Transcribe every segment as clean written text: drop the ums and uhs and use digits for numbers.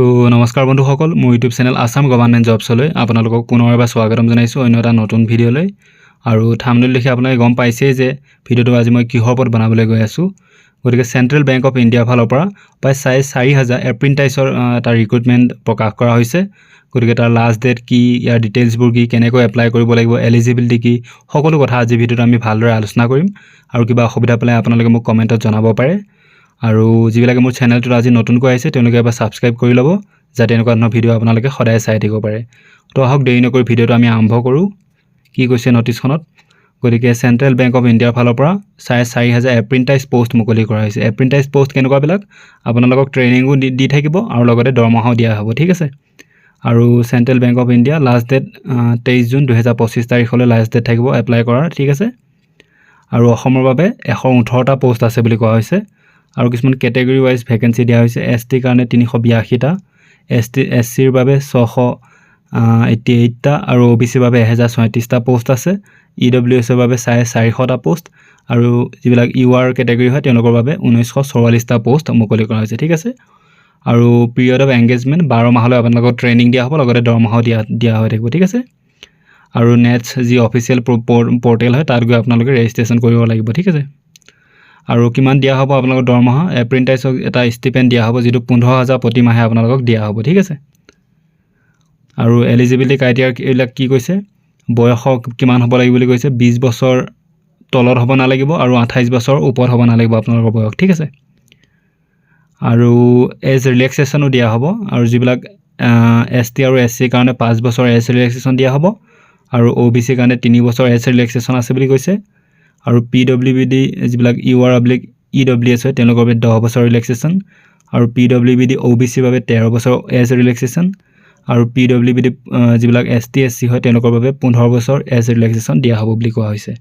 তো নমস্কাৰ বন্ধুসকল, মোৰ ইউটিউব চেনেল আসাম গভৰ্ণমেণ্ট জবছলৈ আপোনালোকক পুনৰ এবাৰ স্বাগতম জনাইছোঁ অন্য এটা নতুন ভিডিঅ'লৈ। আৰু থাম্বনেইল দেখি আপোনালোকে গম পাইছেই যে ভিডিঅ'টো আজি মই কিহৰ ওপৰত বনাবলৈ গৈ আছোঁ। গতিকে চেণ্ট্ৰেল বেংক অফ ইণ্ডিয়াৰ ফালৰ পৰা প্ৰায় 4,500 এপ্ৰেণ্টাইছৰ এটা ৰিক্ৰুটমেণ্ট প্ৰকাশ কৰা হৈছে। গতিকে তাৰ লাষ্ট ডেট কি, ইয়াৰ ডিটেইলছবোৰ কি, কেনেকৈ এপ্লাই কৰিব লাগিব, এলিজিবিলিটি কি, সকলো কথা আজি ভিডিঅ'টো আমি ভালদৰে আলোচনা কৰিম। আৰু কিবা অসুবিধা পালে আপোনালোকে মোক কমেণ্টত জনাব পাৰে। আৰু যিবিলাকে মোৰ চেনেলটোত আজি নতুনকৈ আহিছে তেওঁলোকে এবাৰ ছাবস্ক্ৰাইব কৰি ল'ব, যাতে এনেকুৱা ধৰণৰ ভিডিঅ' আপোনালোকে সদায় চাই থাকিব পাৰে। তো আহক দেৰি নকৰি ভিডিঅ'টো আমি আৰম্ভ কৰোঁ। কি কৈছে নটিছখনত? গতিকে চেণ্ট্ৰেল বেংক অফ ইণ্ডিয়াৰ ফালৰ পৰা 4,500 এপ্ৰেণ্টাইজ পষ্ট মুকলি কৰা হৈছে। এপ্ৰেণ্টাইজ পষ্ট কেনেকুৱাবিলাক? আপোনালোকক ট্ৰেইনিঙো দি থাকিব আৰু লগতে দৰমহাও দিয়া হ'ব, ঠিক আছে। আৰু central bank of India last date 23 জুন 2025 তাৰিখলৈ লাষ্ট ডেট থাকিব এপ্লাই কৰাৰ, ঠিক আছে। আৰু অসমৰ বাবে 118টা পষ্ট আছে বুলি কোৱা হৈছে। আৰু কিছুমান কেটেগৰী ৱাইজ ভেকেঞ্চি দিয়া হৈছে। STৰ কাৰণে 382টা, SCৰ বাবে 688টা আৰু OBCৰ বাবে 1034টা পষ্ট আছে। EWSৰ বাবে 450টা পষ্ট আৰু যিবিলাক UR কেটেগৰী হয় তেওঁলোকৰ বাবে 1944টা পষ্ট মুকলি কৰা হৈছে, ঠিক আছে। আৰু পিৰিয়ড অফ এংগেজমেণ্ট 12 মাহলৈ আপোনালোকক ট্ৰেইনিং দিয়া হ'ব, লগতে দৰমহাও দিয়া হৈ থাকিব, ঠিক আছে। আৰু নেটছ যি অফিচিয়েল পৰ্টেল হয় তাত গৈ আপোনালোকে ৰেজিষ্ট্ৰেশ্যন কৰিব লাগিব, ঠিক আছে। আৰু কিমান দিয়া হ'ব আপোনালোকৰ দৰমহা? এপ্ৰেণ্টাইছক এটা ষ্টিপেণ্ড দিয়া হ'ব, যিটো 15,000 প্ৰতি মাহে আপোনালোকক দিয়া হ'ব, ঠিক আছে। আৰু এলিজিবিলিটি ক্ৰাইটেৰিয়া এইবিলাক কি কৈছে? বয়স কিমান হ'ব লাগিব বুলি কৈছে? 20 বছৰ তলত হ'ব নালাগিব আৰু 28 বছৰ ওপৰত হ'ব নালাগিব আপোনালোকৰ বয়স, ঠিক আছে। আৰু এজ ৰিলেক্সেশ্যনো দিয়া হ'ব। আৰু যিবিলাক ST আৰু SCৰ কাৰণে 5 বছৰ এজ ৰিলেক্সেশ্যন দিয়া হ'ব আৰু OBCৰ কাৰণে 3 বছৰ এজ ৰিলেক্সেশ্যন আছে বুলি কৈছে। আৰু PWBD যিবিলাক EWS হয় তেওঁলোকৰ বাবে 10 বছৰ ৰিলেক্সেশ্যন আৰু PWBD OBCৰ বাবে 13 বছৰ এজ ৰিলেক্সেশ্যন আৰু PWBD যিবিলাক ST SC হয় তেওঁলোকৰ বাবে 15 বছৰ এজ ৰিলেক্সেশ্যন দিয়া হ'ব বুলি কোৱা হৈছে।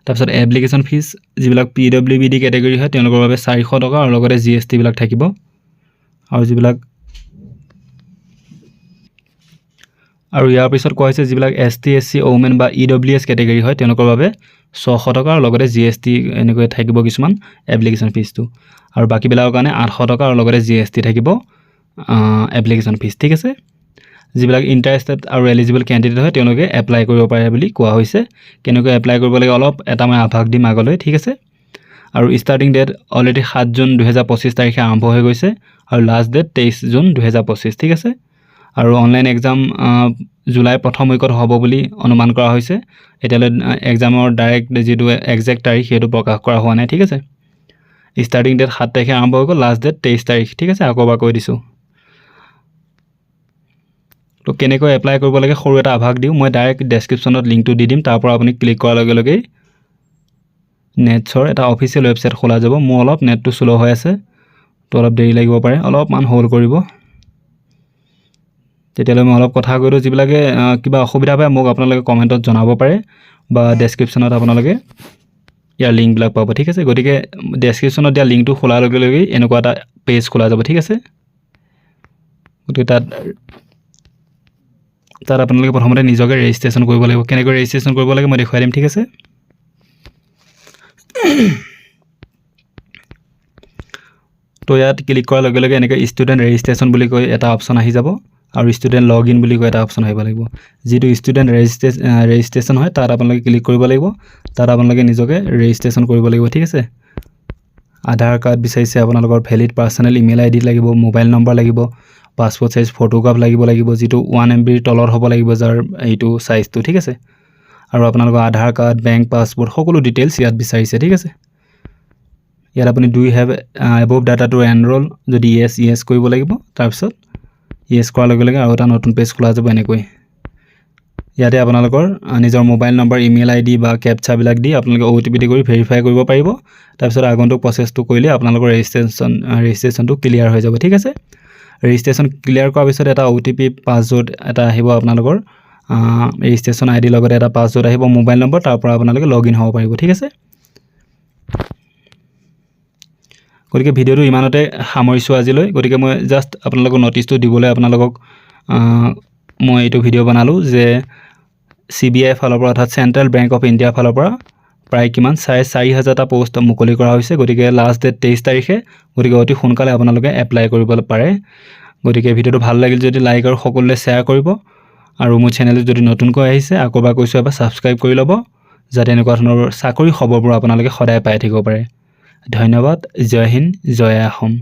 তাৰপিছত এপ্লিকেশ্যন ফিজ যিবিলাক PWBD কেটেগৰী হয় তেওঁলোকৰ বাবে 400 টকা আৰু লগতে GST বিলাক থাকিব। আৰু যিবিলাক আৰু ইয়াৰ পিছত কোৱা হৈছে যিবিলাক ST SC ওমেন বা EWS কেটেগৰী হয় তেওঁলোকৰ বাবে 600 টকা আৰু লগতে GST এনেকৈ থাকিব কিছুমান এপ্লিকেশ্যন ফিজটো। আৰু বাকীবিলাকৰ কাৰণে 800 টকা আৰু লগতে GST থাকিব এপ্লিকেশ্যন ফিজ, ঠিক আছে। যিবিলাক ইণ্টাৰেষ্টেড আৰু এলিজিবল কেণ্ডিডেট হয় তেওঁলোকে এপ্লাই কৰিব পাৰে বুলি কোৱা হৈছে। কেনেকৈ এপ্লাই কৰিব লাগে অলপ এটা মই আভাস দিম আগলৈ, ঠিক আছে। আৰু ষ্টাৰ্টিং ডেট অলৰেডি 7 জুন 2025 তাৰিখে আৰম্ভ হৈ গৈছে আৰু লাষ্ট ডেট 23 জুন 2025, ঠিক আছে। আৰু অনলাইন এক্সাম জুলাই প্ৰথম উইকত হ'ব বুলি অনুমান কৰা হৈছে। এতিয়ালৈ এক্সামৰ ডাইৰেক্ট যিটো একজেক্ট তাৰিখ সেইটো প্ৰকাশ কৰা হোৱা নাই, ঠিক আছে। ষ্টাৰ্টিং ডেট 7 তাৰিখে আৰম্ভ হৈ গ'ল, লাষ্ট ডেট 23 তাৰিখ, ঠিক আছে। আকৌ এবাৰ কৈ দিছোঁ। তো কেনেকৈ এপ্লাই কৰিব লাগে সৰু এটা আভাস দিওঁ। মই ডাইৰেক্ট ডেছক্ৰিপশ্যনত লিংকটো দি দিম, তাৰ পৰা আপুনি ক্লিক কৰাৰ লগে লগেই নেটছৰ এটা অফিচিয়েল ৱেবছাইট খোলা যাব। মোৰ অলপ নেটটো শ্ল' হৈ আছে, তো অলপ দেৰি লাগিব পাৰে, অলপমান হোল্ড কৰিব। তেতিয়ালৈ মই অলপ কথা কৈ দিওঁ। যিবিলাকে কিবা অসুবিধা পায় মোক আপোনালোকে কমেণ্টত জনাব পাৰে বা ডেছক্ৰিপশ্যনত আপোনালোকে ইয়াৰ লিংকবিলাক পাব, ঠিক আছে। গতিকে ডেছক্ৰিপশ্যনত দিয়া লিংকটো খোলাৰ লগে লগেই এনেকুৱা এটা পেজ খোলা যাব, ঠিক আছে। গতিকে তাত আপোনালোকে প্ৰথমতে নিজকে ৰেজিষ্ট্ৰেশ্যন কৰিব লাগিব। কেনেকৈ ৰেজিষ্ট্ৰেশ্যন কৰিব লাগে মই দেখুৱাই দিম, ঠিক আছে। তো ইয়াত ক্লিক কৰাৰ লগে লগে এনেকৈ ষ্টুডেণ্ট ৰেজিষ্ট্ৰেশ্যন বুলি কৈ এটা অপশ্যন আহি যাব আৰু ষ্টুডেণ্ট লগ ইন বুলি কৈ এটা অপশ্যন আহিব লাগিব। যিটো ষ্টুডেণ্ট ৰেজিষ্ট্ৰেশ্যন হয় তাত আপোনালোকে ক্লিক কৰিব লাগিব। তাত আপোনালোকে নিজকে ৰেজিষ্ট্ৰেশ্যন কৰিব লাগিব, ঠিক আছে। আধাৰ কাৰ্ড বিচাৰিছে আপোনালোকৰ, ভেলিড পাৰ্চনেল ইমেইল ID লাগিব, মোবাইল নম্বৰ লাগিব, পাছপৰ্ট চাইজ ফটোগ্ৰাফ লাগিব, যিটো 1 MBৰ তলত হ'ব লাগিব যাৰ এইটো চাইজটো, ঠিক আছে। আৰু আপোনালোকৰ আধাৰ কাৰ্ড, বেংক পাছপৰ্ট সকলো ডিটেইলছ ইয়াত বিচাৰিছে, ঠিক আছে। ইয়াত আপুনি do you have above data to enrol, যদি য়েছ কৰিব লাগিব। তাৰপিছত য়েছ কৰাৰ লগে লগে আৰু এটা নতুন পেজ খোলা যাব এনেকৈ। ইয়াতে আপোনালোকৰ নিজৰ মোবাইল নম্বৰ, ইমেইল ID বা কেপচাবিলাক দি আপোনালোকে OTP কৰি ভেৰিফাই কৰিব পাৰিব। তাৰপিছত আগন্তুক প্ৰচেছটো কৰিলে আপোনালোকৰ ৰেজিষ্ট্ৰেশ্যনটো ক্লিয়াৰ হৈ যাব, ঠিক আছে। ৰেজিষ্ট্ৰেশ্যন ক্লিয়াৰ কৰাৰ পিছত এটা OTP পাছৱৰ্ড এটা আহিব আপোনালোকৰ ৰেজিষ্ট্ৰেশ্যন ID লগতে এটা পাছৱৰ্ড আহিব, মোবাইল নম্বৰ, তাৰ পৰা আপোনালোকে লগ ইন হ'ব পাৰিব, ঠিক আছে। গতিকে ভিডিঅ'টো ইমানতে সামৰিছোঁ আজিলৈ। গতিকে মই জাষ্ট আপোনালোকক নটিচটো দিবলৈ আপোনালোকক মই এইটো ভিডিঅ' বনালোঁ যে CBI ফালৰ পৰা অৰ্থাৎ চেণ্ট্ৰেল বেংক অফ ইণ্ডিয়াৰ ফালৰ পৰা প্ৰায় কিমান 4,500টা পোষ্ট মুকলি কৰা হৈছে। গতিকে লাষ্ট ডেট 23 তাৰিখে। গতিকে অতি সোনকালে আপোনালোকে এপ্লাই কৰিব পাৰে। গতিকে ভিডিঅ'টো ভাল লাগিল যদি লাইক আৰু সকলোৱে শ্বেয়াৰ কৰিব আৰু মোৰ চেনেলটো যদি নতুনকৈ আহিছে আকৌ এবাৰ কৈছোঁ এবাৰ ছাবস্ক্ৰাইব কৰি ল'ব যাতে এনেকুৱা ধৰণৰ চাকৰি খবৰবোৰ আপোনালোকে সদায় পাই থাকিব পাৰে। ধন্যবাদ। জয় হিন্দ, জয় অসম।